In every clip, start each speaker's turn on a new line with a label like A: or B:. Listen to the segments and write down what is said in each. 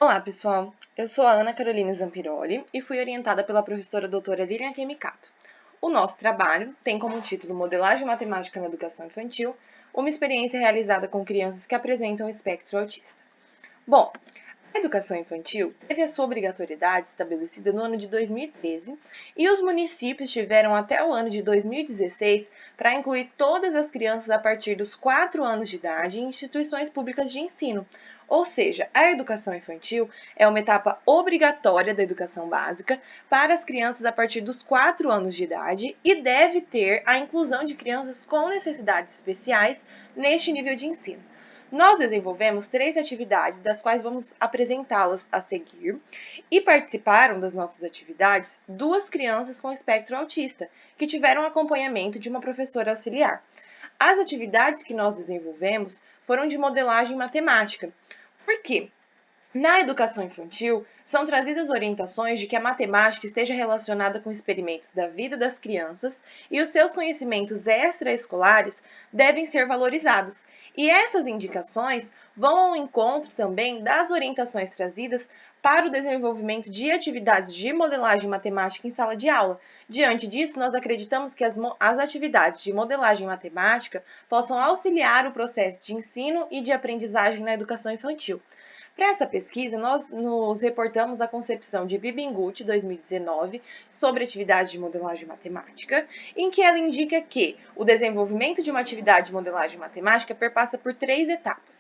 A: Olá, pessoal! Eu sou a Ana Carolina Zampiroli e fui orientada pela professora doutora Lilian Kemikato. O nosso trabalho tem como título Modelagem Matemática na Educação Infantil, uma experiência realizada com crianças que apresentam espectro autista. Bom, a educação infantil teve a sua obrigatoriedade estabelecida no ano de 2013 e os municípios tiveram até o ano de 2016 para incluir todas as crianças a partir dos 4 anos de idade em instituições públicas de ensino. Ou seja, a educação infantil é uma etapa obrigatória da educação básica para as crianças a partir dos 4 anos de idade e deve ter a inclusão de crianças com necessidades especiais neste nível de ensino. Nós desenvolvemos 3 atividades, das quais vamos apresentá-las a seguir, e participaram das nossas atividades 2 crianças com espectro autista, que tiveram acompanhamento de uma professora auxiliar. As atividades que nós desenvolvemos foram de modelagem matemática. Por quê? Na educação infantil, são trazidas orientações de que a matemática esteja relacionada com experimentos da vida das crianças e os seus conhecimentos extraescolares devem ser valorizados. E essas indicações vão ao encontro também das orientações trazidas para o desenvolvimento de atividades de modelagem matemática em sala de aula. Diante disso, nós acreditamos que as atividades de modelagem matemática possam auxiliar o processo de ensino e de aprendizagem na educação infantil. Para essa pesquisa, nós nos reportamos à concepção de Bibingut, 2019, sobre atividade de modelagem matemática, em que ela indica que o desenvolvimento de uma atividade de modelagem matemática perpassa por 3 etapas.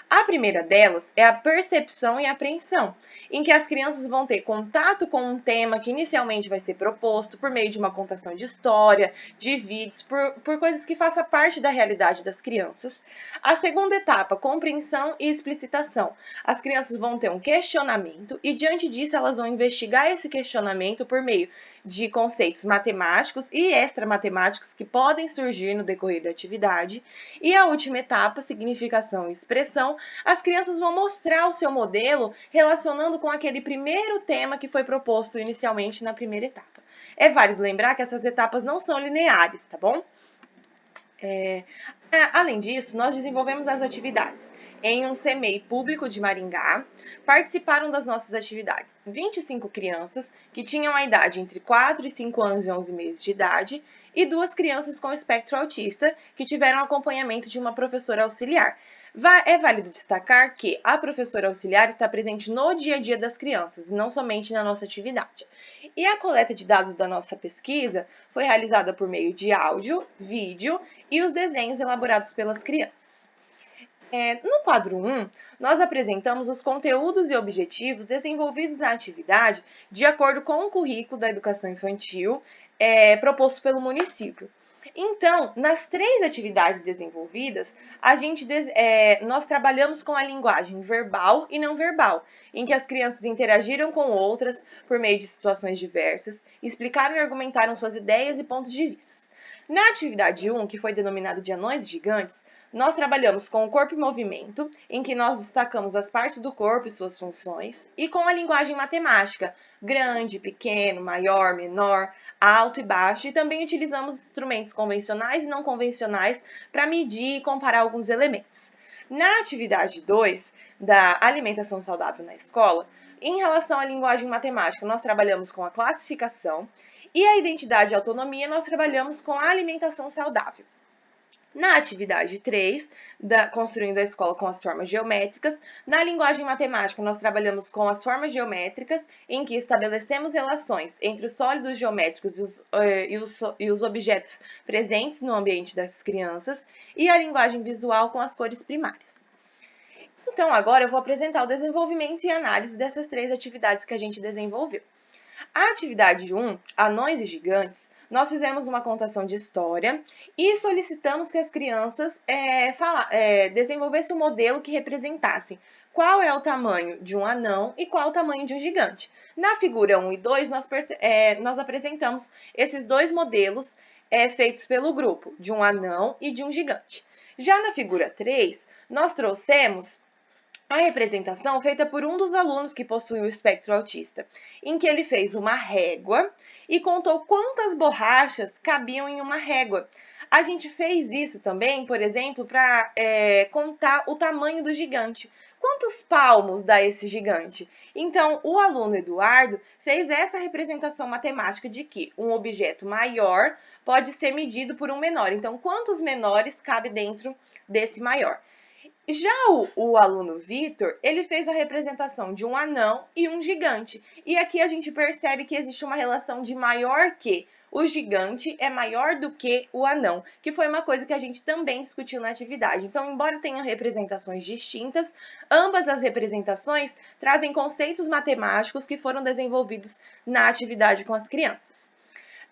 A: A primeira delas é a percepção e apreensão, em que as crianças vão ter contato com um tema que inicialmente vai ser proposto por meio de uma contação de história, de vídeos, por coisas que façam parte da realidade das crianças. A segunda etapa, compreensão e explicitação. As crianças vão ter um questionamento e, diante disso, elas vão investigar esse questionamento por meio de conceitos matemáticos e extramatemáticos que podem surgir no decorrer da atividade. E a última etapa, significação e expressão, as crianças vão mostrar o seu modelo relacionando com aquele primeiro tema que foi proposto inicialmente na primeira etapa. É válido lembrar que essas etapas não são lineares, tá bom? Além disso, nós desenvolvemos as atividades em um CMEI público de Maringá. Participaram das nossas atividades 25 crianças que tinham a idade entre 4 e 5 anos e 11 meses de idade e 2 crianças com espectro autista que tiveram acompanhamento de uma professora auxiliar. É válido destacar que a professora auxiliar está presente no dia a dia das crianças, não somente na nossa atividade. E a coleta de dados da nossa pesquisa foi realizada por meio de áudio, vídeo e os desenhos elaborados pelas crianças. No quadro 1, nós apresentamos os conteúdos e objetivos desenvolvidos na atividade de acordo com o currículo da educação infantil proposto pelo município. Então, nas 3 atividades desenvolvidas, nós trabalhamos com a linguagem verbal e não verbal, em que as crianças interagiram com outras por meio de situações diversas, explicaram e argumentaram suas ideias e pontos de vista. Na atividade 1, que foi denominada de anões gigantes, nós trabalhamos com o corpo em movimento, em que nós destacamos as partes do corpo e suas funções, e com a linguagem matemática, grande, pequeno, maior, menor, alto e baixo, e também utilizamos instrumentos convencionais e não convencionais para medir e comparar alguns elementos. Na atividade 2, da alimentação saudável na escola, em relação à linguagem matemática, nós trabalhamos com a classificação, e a identidade e autonomia, nós trabalhamos com a alimentação saudável. Na atividade 3, construindo a escola com as formas geométricas, na linguagem matemática nós trabalhamos com as formas geométricas, em que estabelecemos relações entre os sólidos geométricos e os objetos presentes no ambiente das crianças, e a linguagem visual com as cores primárias. Então, agora eu vou apresentar o desenvolvimento e análise dessas 3 atividades que a gente desenvolveu. A atividade 1, Anões e Gigantes, nós fizemos uma contação de história e solicitamos que as crianças desenvolvessem um modelo que representasse qual é o tamanho de um anão e qual é o tamanho de um gigante. Na figura 1 e 2, nós apresentamos esses 2 modelos feitos pelo grupo, de um anão e de um gigante. Já na figura 3, nós trouxemos a representação feita por um dos alunos que possui o espectro autista, em que ele fez uma régua e contou quantas borrachas cabiam em uma régua. A gente fez isso também, por exemplo, para contar o tamanho do gigante. quantos palmos dá esse gigante? Então, o aluno Eduardo fez essa representação matemática de que um objeto maior pode ser medido por um menor. Então, quantos menores cabe dentro desse maior? Já o aluno Vitor, ele fez a representação de um anão e um gigante. E aqui a gente percebe que existe uma relação de maior que. O gigante é maior do que o anão, que foi uma coisa que a gente também discutiu na atividade. Então, embora tenham representações distintas, ambas as representações trazem conceitos matemáticos que foram desenvolvidos na atividade com as crianças.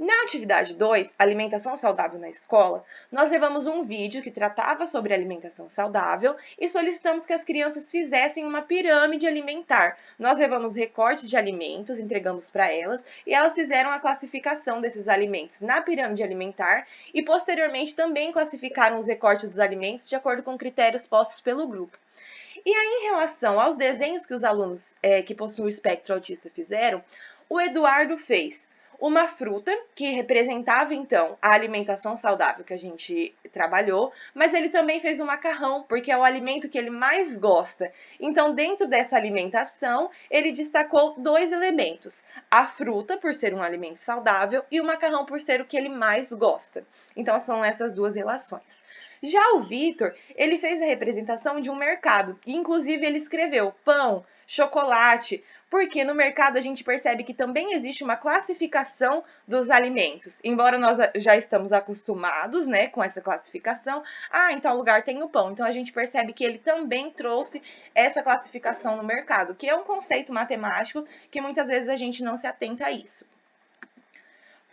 A: Na atividade 2, alimentação saudável na escola, nós levamos um vídeo que tratava sobre alimentação saudável e solicitamos que as crianças fizessem uma pirâmide alimentar. Nós levamos recortes de alimentos, entregamos para elas e elas fizeram a classificação desses alimentos na pirâmide alimentar e posteriormente também classificaram os recortes dos alimentos de acordo com critérios postos pelo grupo. E aí, em relação aos desenhos que os alunos que possuem o espectro autista fizeram, o Eduardo fez uma fruta que representava, então, a alimentação saudável que a gente trabalhou, mas ele também fez um macarrão, porque é o alimento que ele mais gosta. Então, dentro dessa alimentação, ele destacou dois elementos: a fruta, por ser um alimento saudável, e o macarrão, por ser o que ele mais gosta. Então, são essas duas relações. Já o Vitor, ele fez a representação de um mercado, e inclusive ele escreveu pão, chocolate, porque no mercado a gente percebe que também existe uma classificação dos alimentos. Embora nós já estamos acostumados, né, com essa classificação, em tal lugar tem o pão. Então a gente percebe que ele também trouxe essa classificação no mercado, que é um conceito matemático que muitas vezes a gente não se atenta a isso.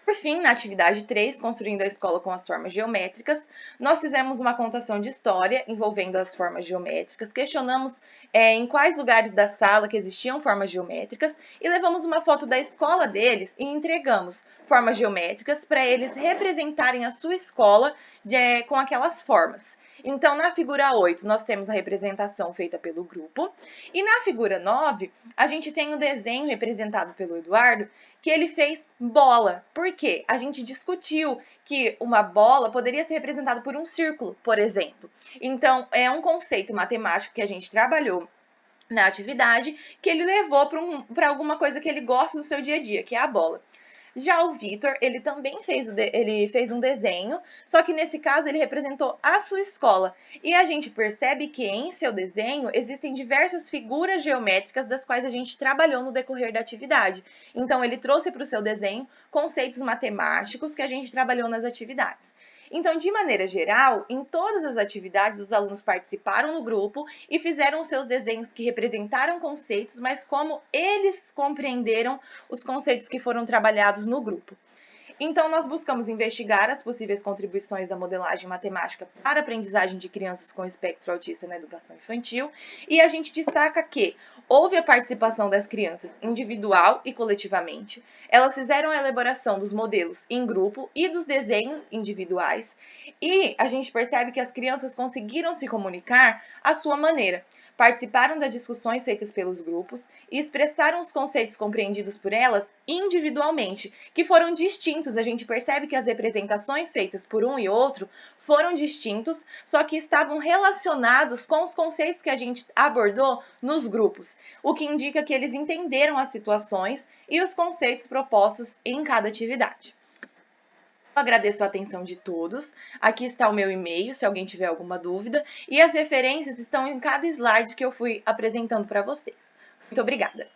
A: Por fim, na atividade 3, construindo a escola com as formas geométricas, nós fizemos uma contação de história envolvendo as formas geométricas, questionamos em quais lugares da sala que existiam formas geométricas e levamos uma foto da escola deles e entregamos formas geométricas para eles representarem a sua escola com aquelas formas. Então, na figura 8, nós temos a representação feita pelo grupo. E na figura 9, a gente tem o desenho representado pelo Eduardo, que ele fez bola. Por quê? A gente discutiu que uma bola poderia ser representada por um círculo, por exemplo. Então, é um conceito matemático que a gente trabalhou na atividade, que ele levou para alguma coisa que ele gosta do seu dia a dia, que é a bola. Já o Vitor, ele também fez um desenho, só que nesse caso ele representou a sua escola. E a gente percebe que em seu desenho existem diversas figuras geométricas das quais a gente trabalhou no decorrer da atividade. Então ele trouxe para o seu desenho conceitos matemáticos que a gente trabalhou nas atividades. Então, de maneira geral, em todas as atividades, os alunos participaram no grupo e fizeram seus desenhos que representaram conceitos, mas como eles compreenderam os conceitos que foram trabalhados no grupo. Então, nós buscamos investigar as possíveis contribuições da modelagem matemática para a aprendizagem de crianças com espectro autista na educação infantil, e a gente destaca que houve a participação das crianças individual e coletivamente, elas fizeram a elaboração dos modelos em grupo e dos desenhos individuais, e a gente percebe que as crianças conseguiram se comunicar à sua maneira. Participaram das discussões feitas pelos grupos e expressaram os conceitos compreendidos por elas individualmente, que foram distintos. A gente percebe que as representações feitas por um e outro foram distintos, só que estavam relacionados com os conceitos que a gente abordou nos grupos, o que indica que eles entenderam as situações e os conceitos propostos em cada atividade. Eu agradeço a atenção de todos. Aqui está o meu e-mail, se alguém tiver alguma dúvida, e as referências estão em cada slide que eu fui apresentando para vocês. Muito obrigada!